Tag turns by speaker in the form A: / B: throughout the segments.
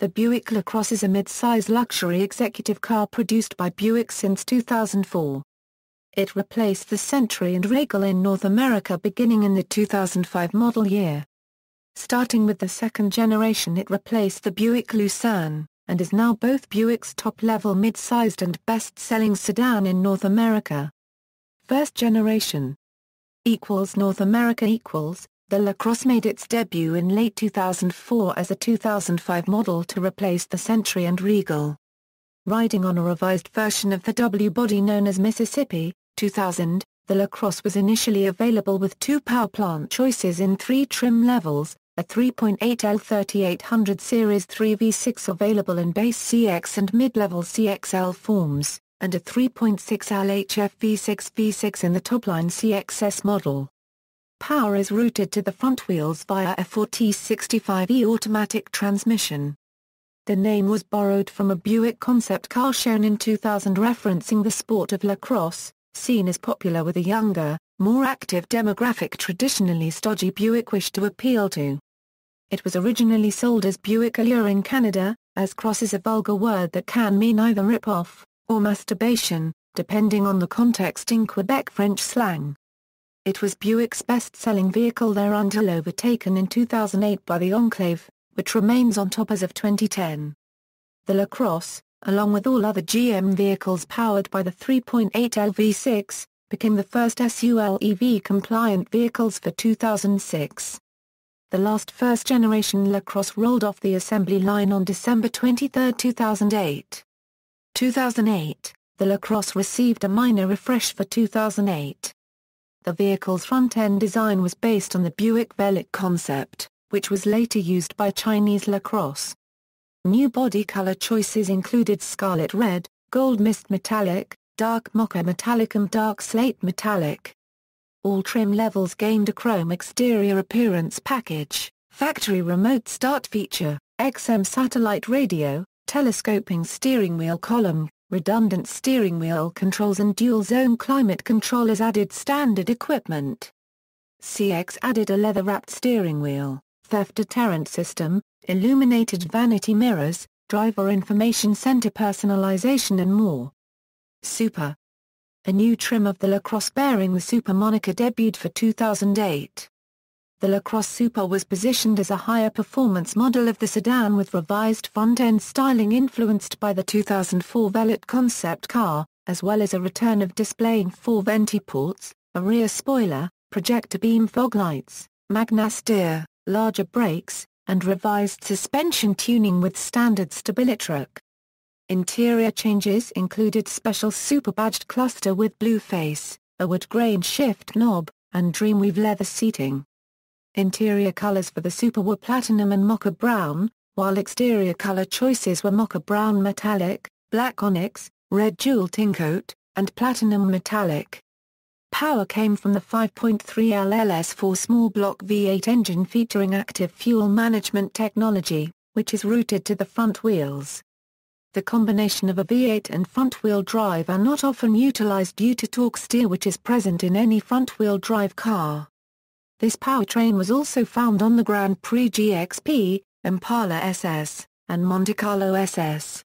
A: The Buick LaCrosse is a mid-size luxury executive car produced by Buick since 2004. It replaced the Century and Regal in North America beginning in the 2005 model year. Starting with the second generation, it replaced the Buick Lucerne, and is now both Buick's top-level mid-sized and best-selling sedan in North America. First generation North America The LaCrosse made its debut in late 2004 as a 2005 model to replace the Century and Regal. Riding on a revised version of the W body known as Mississippi, 2000, the LaCrosse was initially available with two powerplant choices in three trim levels, a 3.8L 3800 Series 3V6 available in base CX and mid-level CXL forms, and a 3.6L HF V6 V6 in the topline CXS model. Power is routed to the front wheels via a 4T65E automatic transmission. The name was borrowed from a Buick concept car shown in 2000 referencing the sport of lacrosse, seen as popular with a younger, more active demographic traditionally stodgy Buick wished to appeal to. It was originally sold as Buick Allure in Canada, as crosse is a vulgar word that can mean either rip-off, or masturbation, depending on the context in Quebec French slang. It was Buick's best-selling vehicle there until overtaken in 2008 by the Enclave, which remains on top as of 2010. The LaCrosse, along with all other GM vehicles powered by the 3.8L V6, became the first SULEV-compliant vehicles for 2006. The last first-generation LaCrosse rolled off the assembly line on December 23, 2008. 2008, the LaCrosse received a minor refresh for 2008. The vehicle's front-end design was based on the Buick Veloce concept, which was later used by Chinese LaCrosse. New body color choices included scarlet red, gold mist metallic, dark mocha metallic and dark slate metallic. All trim levels gained a chrome exterior appearance package, factory remote start feature, XM satellite radio, telescoping steering wheel column, redundant steering wheel controls and dual-zone climate control as added standard equipment. CX added a leather-wrapped steering wheel, theft deterrent system, illuminated vanity mirrors, driver information center personalization and more. Super. A new trim of the LaCrosse bearing the Super moniker debuted for 2008. The LaCrosse Super was positioned as a higher performance model of the sedan with revised front-end styling influenced by the 2004 Veloce concept car, as well as a return of displaying 4 venti ports, a rear spoiler, projector beam fog lights, magna steer, larger brakes, and revised suspension tuning with standard Stabilitrack. Interior changes included special super-badged cluster with blue face, a wood grain shift knob, and Dreamweave leather seating. Interior colors for the Super were platinum and mocha brown, while exterior color choices were mocha brown metallic, black onyx, red jewel tincoat, and platinum metallic. Power came from the 5.3L LS4 small block V8 engine featuring active fuel management technology, which is routed to the front wheels. The combination of a V8 and front-wheel drive are not often utilized due to torque steer which is present in any front-wheel drive car. This powertrain was also found on the Grand Prix GXP, Impala SS, and Monte Carlo SS.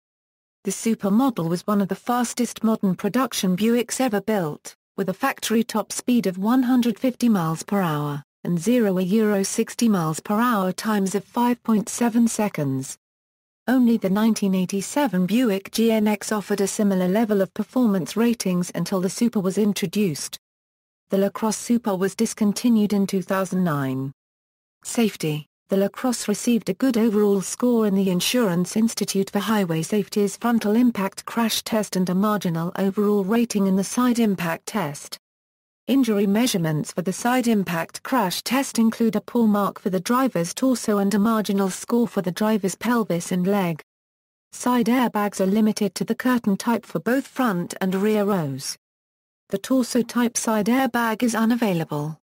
A: The Super model was one of the fastest modern production Buicks ever built, with a factory top speed of 150 miles per hour, and 0–60 miles per hour times of 5.7 seconds. Only the 1987 Buick GNX offered a similar level of performance ratings until the Super was introduced. The LaCrosse Super was discontinued in 2009. Safety. The LaCrosse received a good overall score in the Insurance Institute for Highway Safety's frontal impact crash test and a marginal overall rating in the side impact test. Injury measurements for the side impact crash test include a paw mark for the driver's torso and a marginal score for the driver's pelvis and leg. Side airbags are limited to the curtain type for both front and rear rows. The torso-type side airbag is unavailable.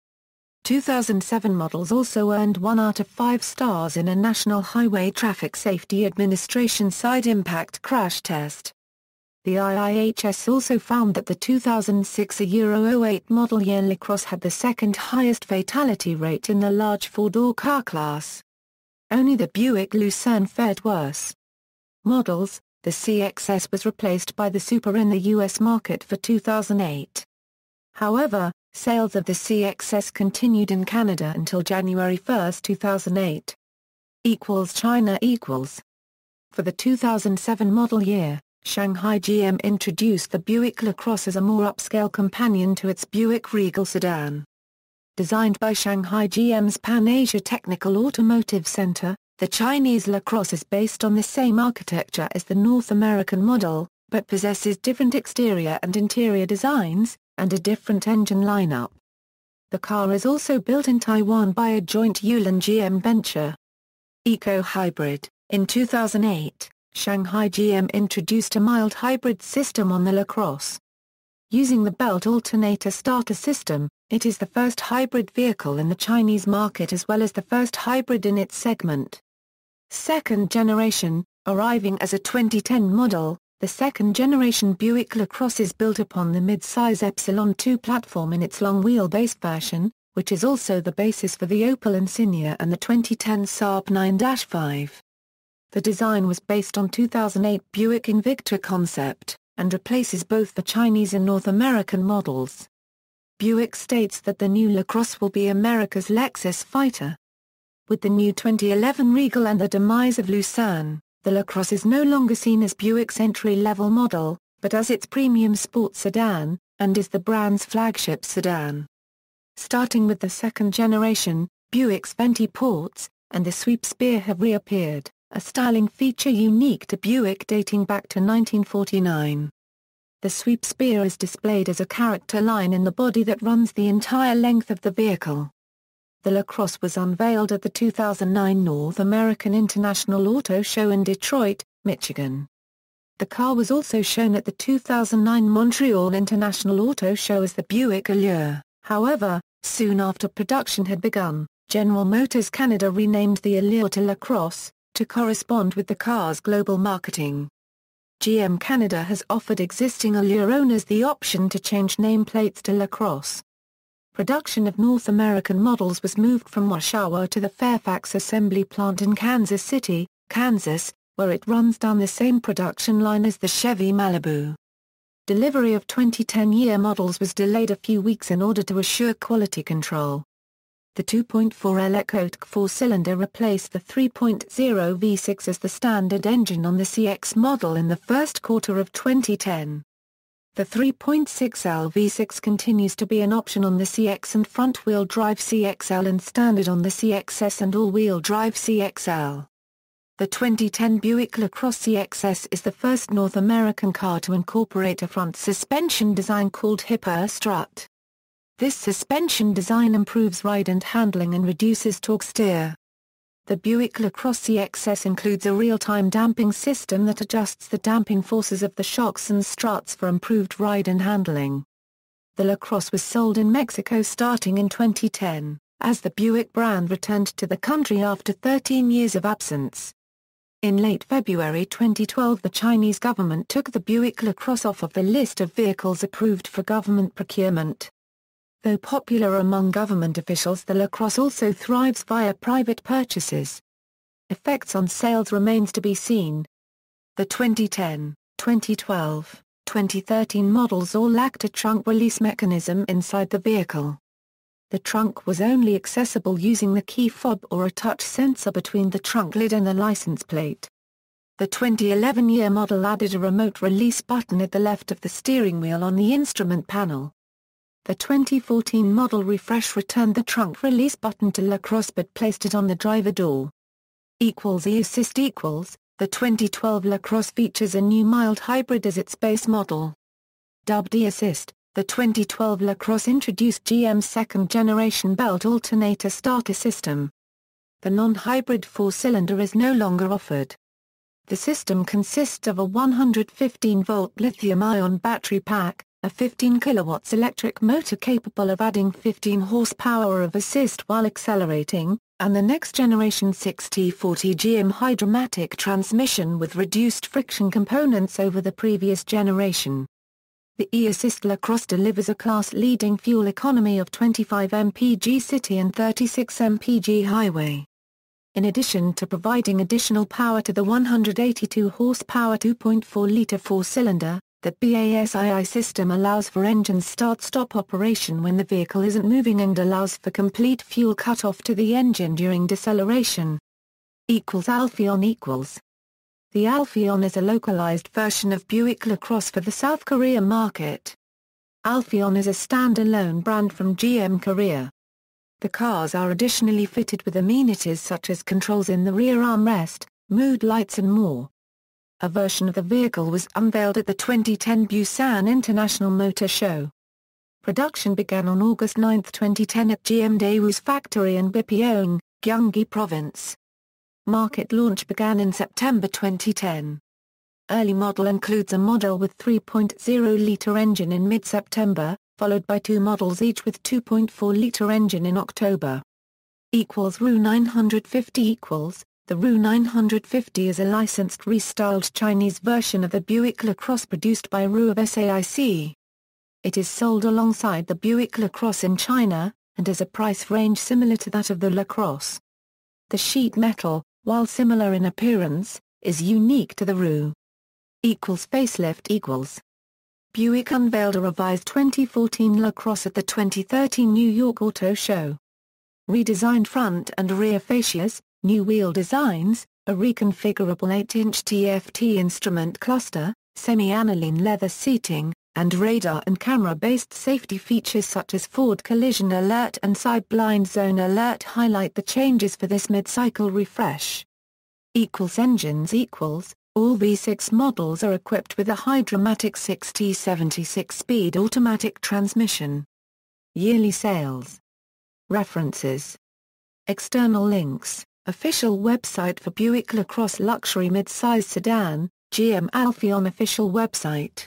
A: 2007 models also earned 1 out of 5 stars in a National Highway Traffic Safety Administration side impact crash test. The IIHS also found that the 2006 08 model year LaCrosse had the second highest fatality rate in the large four-door car class. Only the Buick Lucerne fared worse. Models: the CXS was replaced by the Super in the U.S. market for 2008. However, sales of the CXS continued in Canada until January 1, 2008. China equals. For the 2007 model year, Shanghai GM introduced the Buick LaCrosse as a more upscale companion to its Buick Regal sedan. Designed by Shanghai GM's Pan-Asia Technical Automotive Center, the Chinese LaCrosse is based on the same architecture as the North American model, but possesses different exterior and interior designs, and a different engine lineup. The car is also built in Taiwan by a joint Yulin-GM venture. Eco-hybrid: in 2008, Shanghai GM introduced a mild hybrid system on the LaCrosse. Using the belt alternator starter system, it is the first hybrid vehicle in the Chinese market as well as the first hybrid in its segment. Second generation: arriving as a 2010 model, the second-generation Buick LaCrosse is built upon the mid-size Epsilon 2 platform in its long-wheelbase version, which is also the basis for the Opel Insignia and the 2010 Saab 9-5. The design was based on 2008 Buick Invicta concept, and replaces both the Chinese and North American models. Buick states that the new LaCrosse will be America's Lexus fighter. With the new 2011 Regal and the demise of Lucerne, the LaCrosse is no longer seen as Buick's entry-level model, but as its premium sports sedan, and is the brand's flagship sedan. Starting with the second generation, Buick's Venti ports, and the sweep spear have reappeared, a styling feature unique to Buick dating back to 1949. The sweep spear is displayed as a character line in the body that runs the entire length of the vehicle. The LaCrosse was unveiled at the 2009 North American International Auto Show in Detroit, Michigan. The car was also shown at the 2009 Montreal International Auto Show as the Buick Allure. However, soon after production had begun, General Motors Canada renamed the Allure to LaCrosse, to correspond with the car's global marketing. GM Canada has offered existing Allure owners the option to change nameplates to LaCrosse. Production of North American models was moved from Oshawa to the Fairfax assembly plant in Kansas City, Kansas, where it runs down the same production line as the Chevy Malibu. Delivery of 2010-year models was delayed a few weeks in order to assure quality control. The 2.4L Ecotic four-cylinder replaced the 3.0 V6 as the standard engine on the CX model in the first quarter of 2010. The 3.6L V6 continues to be an option on the CX and front-wheel drive CXL and standard on the CXS and all-wheel drive CXL. The 2010 Buick LaCrosse CXS is the first North American car to incorporate a front suspension design called Hipper strut. This suspension design improves ride and handling and reduces torque steer. The Buick LaCrosse CXS includes a real-time damping system that adjusts the damping forces of the shocks and struts for improved ride and handling. The LaCrosse was sold in Mexico starting in 2010, as the Buick brand returned to the country after 13 years of absence. In late February 2012, the Chinese government took the Buick LaCrosse off of the list of vehicles approved for government procurement. Though popular among government officials, the LaCrosse also thrives via private purchases. Effects on sales remains to be seen. The 2010, 2012, 2013 models all lacked a trunk release mechanism inside the vehicle. The trunk was only accessible using the key fob or a touch sensor between the trunk lid and the license plate. The 2011-year model added a remote release button at the left of the steering wheel on the instrument panel. The 2014 model refresh returned the trunk release button to LaCrosse but placed it on the driver door. E-Assist the 2012 LaCrosse features a new mild hybrid as its base model. Dubbed E-Assist, the 2012 LaCrosse introduced GM's second-generation belt alternator starter system. The non-hybrid four-cylinder is no longer offered. The system consists of a 115-volt lithium-ion battery pack, a 15 kilowatts electric motor capable of adding 15 horsepower of assist while accelerating, and the next-generation 6T40 GM Hydromatic transmission with reduced friction components over the previous generation. The E-Assist LaCrosse delivers a class-leading fuel economy of 25 mpg city and 36 mpg highway. In addition to providing additional power to the 182 horsepower 2.4-liter four-cylinder, the BASII system allows for engine start-stop operation when the vehicle isn't moving and allows for complete fuel cut-off to the engine during deceleration. Alpheon. The Alpheon is a localized version of Buick LaCrosse for the South Korea market. Alpheon is a standalone brand from GM Korea. The cars are additionally fitted with amenities such as controls in the rear armrest, mood lights and more. A version of the vehicle was unveiled at the 2010 Busan International Motor Show. Production began on August 9, 2010 at GM Daewoo's factory in Bipyeong, Gyeonggi Province. Market launch began in September 2010. Early model includes a model with 3.0-liter engine in mid-September, followed by two models each with 2.4-liter engine in October. Ru 950 The Ru 950 is a licensed restyled Chinese version of the Buick LaCrosse produced by Ru of SAIC. It is sold alongside the Buick LaCrosse in China, and has a price range similar to that of the LaCrosse. The sheet metal, while similar in appearance, is unique to the Ru. Facelift. Buick unveiled a revised 2014 LaCrosse at the 2013 New York Auto Show. Redesigned front and rear fascias, new wheel designs, a reconfigurable 8-inch TFT instrument cluster, semi-aniline leather seating, and radar and camera-based safety features such as forward collision alert and side blind zone alert highlight the changes for this mid-cycle refresh. Engines. All V6 models are equipped with a Hydra-Matic 6T76-speed automatic transmission. Yearly sales. References. External links. Official website for Buick LaCrosse luxury mid-size sedan, GM Alpheon official website.